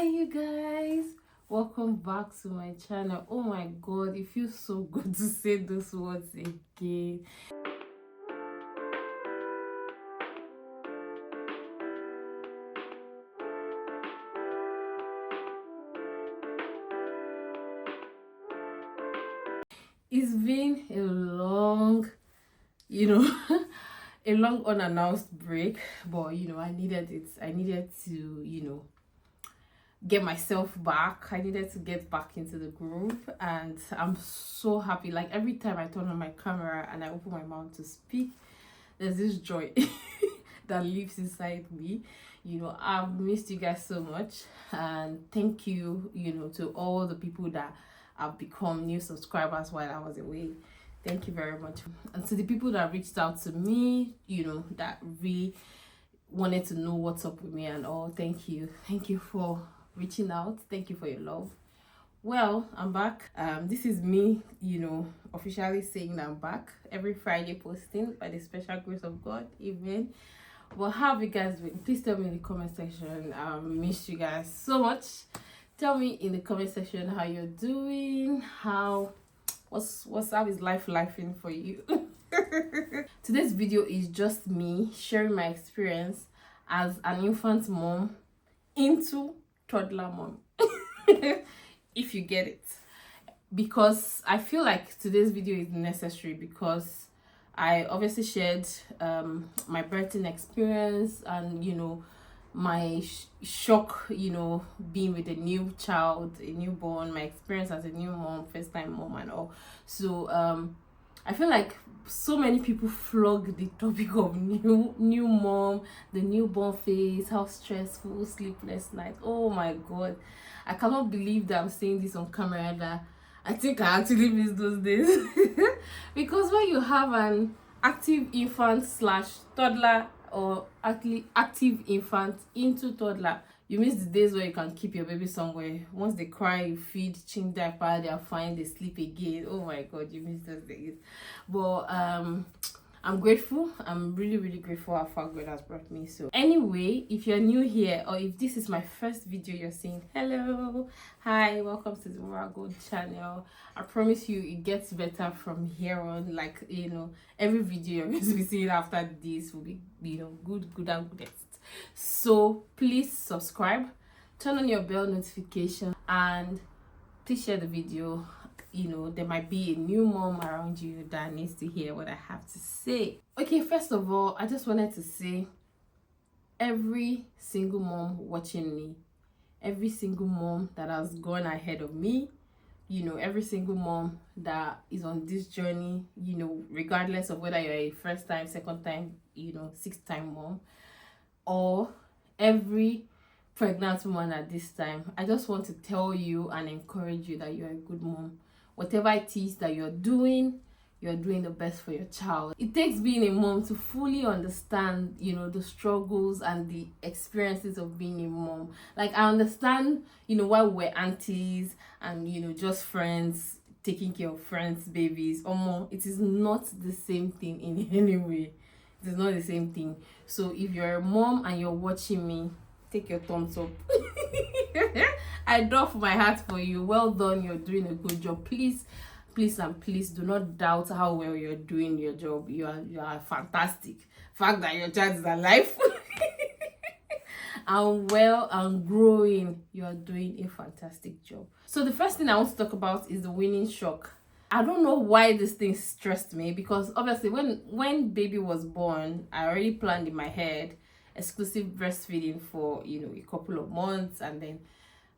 You guys, welcome back to my channel. Oh my god, it feels so good to say those words again. It's been a long, a long unannounced break, but I needed it. I needed to, get myself back. I needed to get back into the groove, and I'm so happy. Like every time I turn on my camera and I open my mouth to speak, there's this joy that lives inside me. I've missed you guys so much, and thank you, to all the people that have become new subscribers while I was away. Thank you very much. And to the people that reached out to me, that really wanted to know what's up with me and all, thank you. Thank you for reaching out. Thank you for your love. Well, I'm back. This is me, officially saying I'm back. Every Friday posting by the special grace of God. Amen. Well, how have you guys been? Please tell me in the comment section. I missed you guys so much. Tell me in the comment section how you're doing. How is life lifing for you? Today's video is just me sharing my experience as an infant mom into toddler mom. If you get it, because I feel like today's video is necessary, because I obviously shared my birthing experience and my shock, being with a new child, a newborn, my experience as a new mom, first time mom and all. So I feel like so many people flog the topic of new mom, the newborn phase, how stressful, sleepless nights. Oh my god, I cannot believe that I'm saying this on camera, that I think I actually miss those days. Because when you have an active infant slash toddler, or actually active infant into toddler, you miss the days where you can keep your baby somewhere. Once they cry, you feed, change diaper, they are fine, they sleep again. Oh my god, you miss those days. But I'm grateful. I'm really, really grateful how far God has brought me. So anyway, if you're new here, or if this is my first video you're seeing, hello, hi, welcome to the Moral Gold channel. I promise you it gets better from here on. Like, every video you're going to be seeing after this will be, good and best. So please subscribe, turn on your bell notification, and please share the video. There might be a new mom around you that needs to hear what I have to say. Okay, first of all, I just wanted to say, every single mom watching me, every single mom that has gone ahead of me, every single mom that is on this journey, regardless of whether you're a first time, second time, sixth time mom, or every pregnant woman at this time, I just want to tell you and encourage you that you're a good mom. Whatever it is that you're doing the best for your child. It takes being a mom to fully understand, the struggles and the experiences of being a mom. Like, I understand, why we're aunties and, just friends, taking care of friends' babies. Or more, it is not the same thing in any way. It is not the same thing. So if you're a mom and you're watching me, take your thumbs up. I doff my heart for you. Well done, you're doing a good job. Please and please do not doubt how well you're doing your job. You are fantastic. Fact that your child is alive and well and growing, you are doing a fantastic job. So the first thing I want to talk about is the weaning shock. I don't know why this thing stressed me, because obviously when baby was born, I already planned in my head exclusive breastfeeding for a couple of months. And then,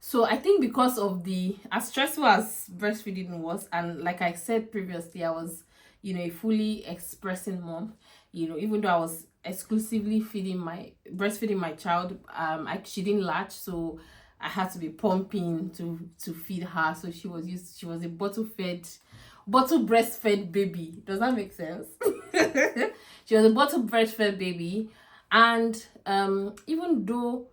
so I think because of as stressful as breastfeeding was, and like I said previously, I was a fully expressing mom, even though I was exclusively breastfeeding my child, she didn't latch, so I had to be pumping to feed her. So she was a bottle breastfed baby. Does that make sense? She was a bottle breastfed baby. And even though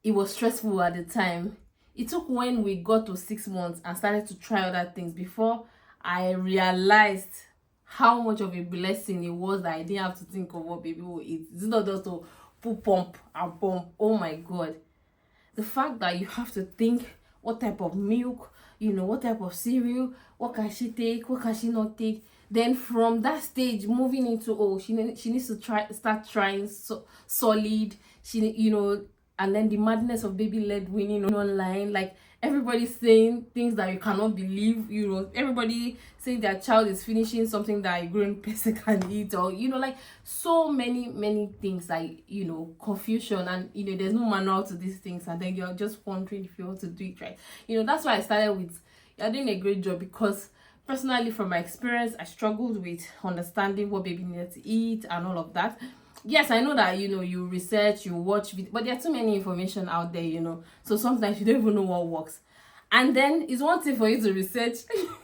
it was stressful at the time, it took when we got to 6 months and started to try other things before I realized how much of a blessing it was that I didn't have to think of what baby will eat. It's not just to pump and pump. Oh my god, The fact that you have to think what type of milk, what type of cereal, what can she take, what can she not take. Then from that stage, moving into, she needs to start trying solid. And then the madness of baby led winning online, like everybody saying things that you cannot believe. Everybody saying their child is finishing something that a grown person can eat, or like so many things, like confusion, and there's no manual to these things, and then you're just wondering if you want to do it right. That's why I started with, you're doing a great job, because personally, from my experience, I struggled with understanding what baby needed to eat and all of that. Yes, I know that you research, you watch but there are too many information out there, so sometimes you don't even know what works. And then it's one thing for you to research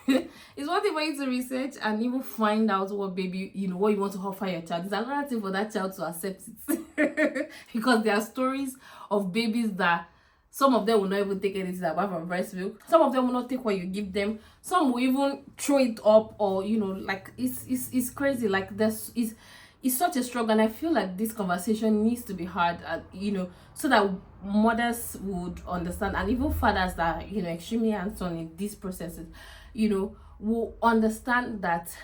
it's one thing for you to research and even find out what baby, what you want to offer your child. It's another thing for that child to accept it because there are stories of babies that some of them will not even take anything apart from breast milk. Some of them will not take what you give them. Some will even throw it up, or like it's crazy. Like it's such a struggle, and I feel like this conversation needs to be had, so that mothers would understand, and even fathers that extremely hands-on in these processes, will understand that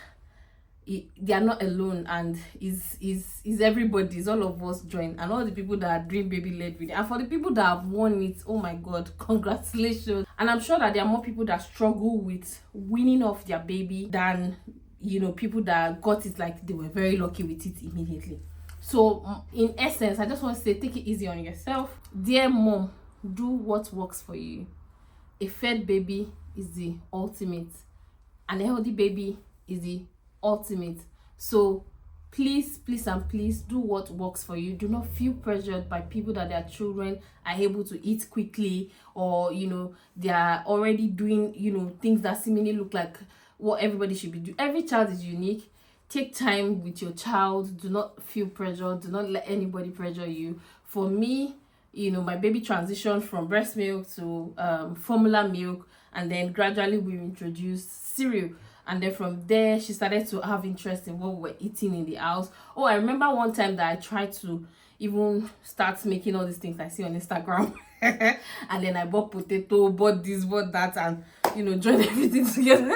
they are not alone, and is everybody, is all of us join, and all the people that are doing baby led with it. And for the people that have won it, oh my god, congratulations. And I'm sure that there are more people that struggle with winning off their baby than people that got it, like they were very lucky with it immediately. So in essence, I just want to say, take it easy on yourself. Dear mom, do what works for you. A fed baby is the ultimate, and a healthy baby is the ultimate. So please and please do what works for you. Do not feel pressured by people that their children are able to eat quickly, or they are already doing things that seemingly look like what everybody should be doing. Every child is unique. Take time with your child. Do not feel pressured. Do not let anybody pressure you. For me, my baby transitioned from breast milk to formula milk, and then gradually we introduced cereal, and then from there she started to have interest in what we're eating in the house. I remember one time that I tried to even start making all these things I see on Instagram and then I bought potato, bought this, bought that, and joined everything together.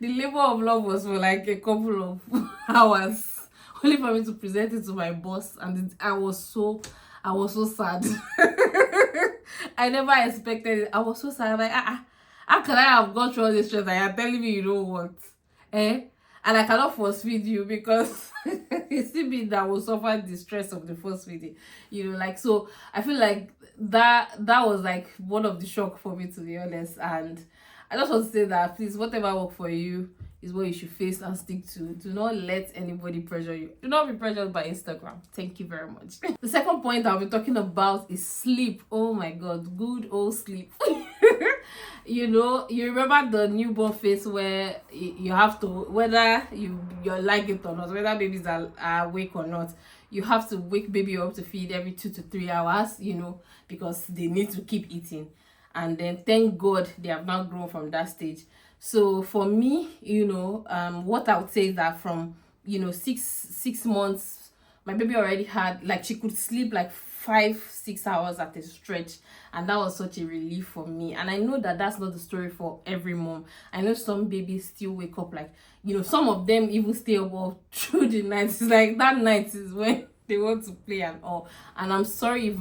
The labor of love was for like a couple of hours, only for me to present it to my boss, and I was so sad. I never expected it. I was so sad. I'm like, how can I have gone through all this stress and you're telling me you don't want? And I cannot force feed you, because it's still me that will suffer the stress of the force feeding. So I feel like that was like one of the shock for me, to be honest. And I just want to say that, please, whatever works for you is what you should face and stick to. Do not let anybody pressure you. Do not be pressured by Instagram. Thank you very much. The second point I'll be talking about is sleep. Oh my god, good old sleep. You remember the newborn phase where you have to, whether you like it or not, whether babies are awake or not, you have to wake baby up to feed every 2 to 3 hours, because they need to keep eating. And then thank god they have now grown from that stage. So for me, what I would say is that from 6 months, my baby already had, like, she could sleep like 5-6 hours at a stretch, and that was such a relief for me. And I know that that's not the story for every mom. I know some babies still wake up, like, some of them even stay up all through the night. It's like that night is when they want to play and all. And I'm sorry if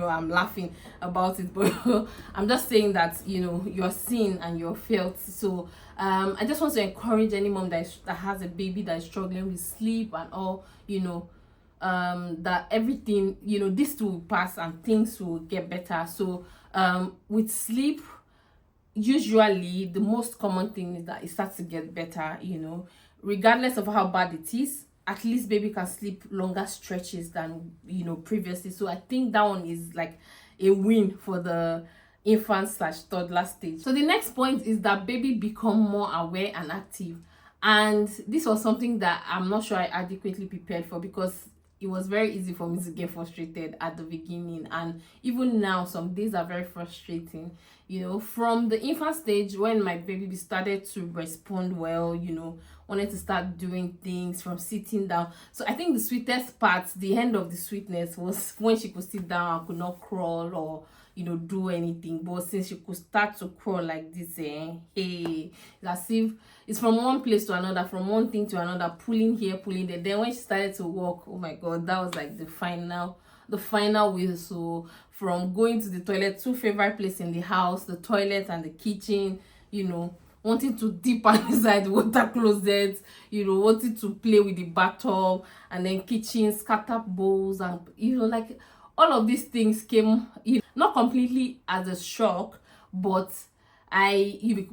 I'm laughing about it, but I'm just saying that you're seen and you're felt. So I just want to encourage any mom that has a baby that is struggling with sleep and all, that everything, this will pass and things will get better. So with sleep, usually the most common thing is that it starts to get better, regardless of how bad it is. At least baby can sleep longer stretches than previously. So I think that one is like a win for the infant/toddler stage. So the next point is that baby become more aware and active, and this was something that I'm not sure I adequately prepared for, because it was very easy for me to get frustrated at the beginning, and even now some days are very frustrating. From the infant stage, when my baby started to respond well, wanted to start doing things, from sitting down. So I think the sweetest part, the end of the sweetness, was when she could sit down and could not crawl or do anything. But since she could start to crawl like this, hey, it's as if it's from one place to another, from one thing to another, pulling here, pulling there. Then when she started to walk, oh my god, that was like the final wheel. So from going to the toilet, two favorite places in the house, the toilet and the kitchen, wanting to dip inside the water closet, wanting to play with the bathtub, and then kitchen, scatter bowls, and like all of these things came, not completely as a shock, but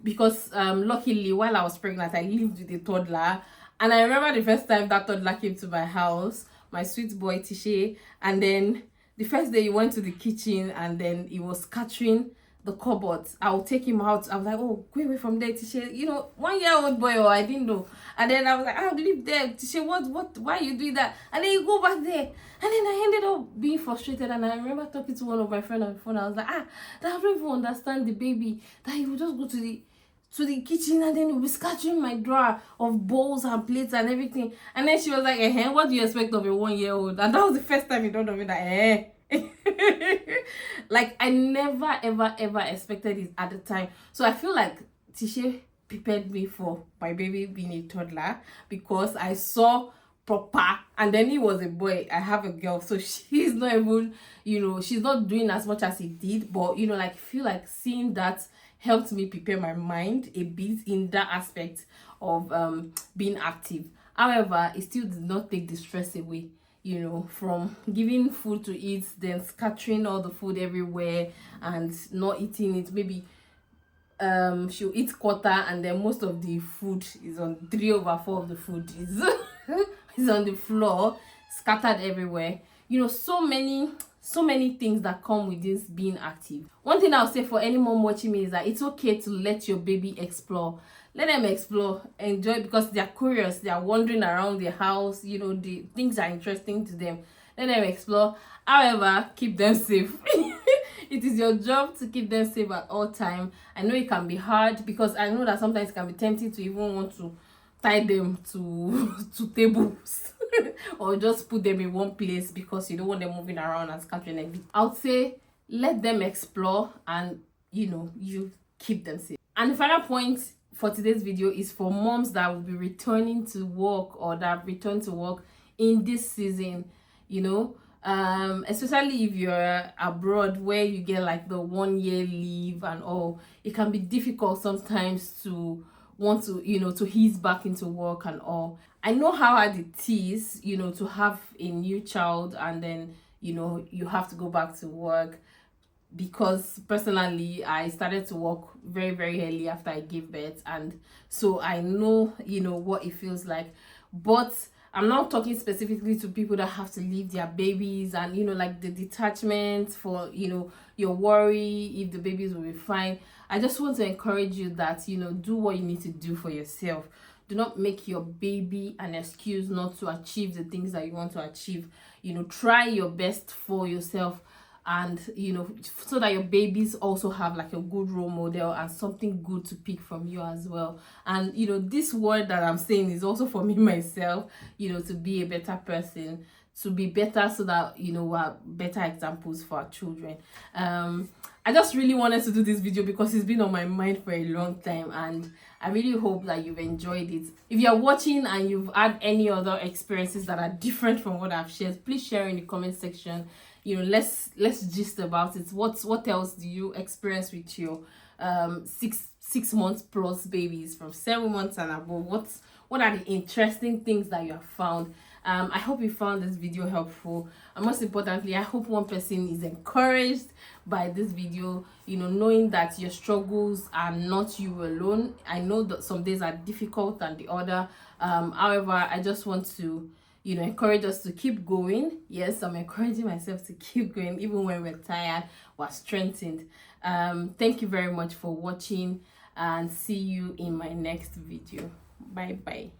because luckily while I was pregnant, I lived with a toddler, and I remember the first time that toddler came to my house, my sweet boy Tishe, and then the first day he went to the kitchen and then he was scattering the cupboards. I'll take him out. I was like, oh, go away from there, Tishe. 1-year-old boy, I didn't know. And then I was like, I'll leave there. Tishe, what, why are you doing that? And then you go back there. And then I ended up being frustrated. And I remember talking to one of my friends on the phone. I was like, I don't even understand the baby. That he would just go to the kitchen and then he'll be scattering my drawer of bowls and plates and everything. And then she was like, what do you expect of a 1-year-old? And that was the first time it dawned on me that, like I never ever expected it at the time. So I feel like Tishe prepared me for my baby being a toddler, because I saw proper, and then he was a boy, I have a girl, so she's not even, she's not doing as much as he did, but like feel like seeing that helped me prepare my mind a bit in that aspect of being active. However, it still did not take the stress away, from giving food to eat, then scattering all the food everywhere and not eating it. Maybe she'll eat quarter, and then most of the food is on 3/4 of the food is is on the floor, scattered everywhere. So many things that come with this being active. One thing I'll say for any mom watching me is that it's okay to let your baby explore. Let them explore, enjoy, because they are curious, they are wandering around the house, the things are interesting to them. Let them explore. However, keep them safe. It is your job to keep them safe at all time. I know it can be hard, because I know that sometimes it can be tempting to even want to tie them to tables or just put them in one place because you don't want them moving around and scattering everything. I would say let them explore, and you keep them safe. And the final point for today's video is for moms that will be returning to work, or that return to work in this season, especially if you're abroad where you get like the 1-year leave and all. It can be difficult sometimes to want to to ease back into work and all. I know how hard it is to have a new child, and then you have to go back to work, because personally I started to work very very early after I gave birth, and so I know what it feels like. But I'm not talking specifically to people that have to leave their babies, and like the detachment for your worry if the babies will be fine. I just want to encourage you that do what you need to do for yourself. Do not make your baby an excuse not to achieve the things that you want to achieve. Try your best for yourself, and so that your babies also have like a good role model and something good to pick from you as well. And this word that I'm saying is also for me myself, to be a better person, to be better, so that we're better examples for our children. I just really wanted to do this video because it's been on my mind for a long time, and I really hope that you've enjoyed it. If you're watching and you've had any other experiences that are different from what I've shared, please share in the comment section. Let's gist about it. What else do you experience with your 6 months plus babies, from 7 months and above? What are the interesting things that you have found? I hope you found this video helpful, and most importantly, I hope one person is encouraged by this video, knowing that your struggles are not you alone. I know that some days are difficult than the other. However, I just want to encourage us to keep going. Yes, I'm encouraging myself to keep going even when we're tired. We're strengthened. Thank you very much for watching, and see you in my next video. Bye bye.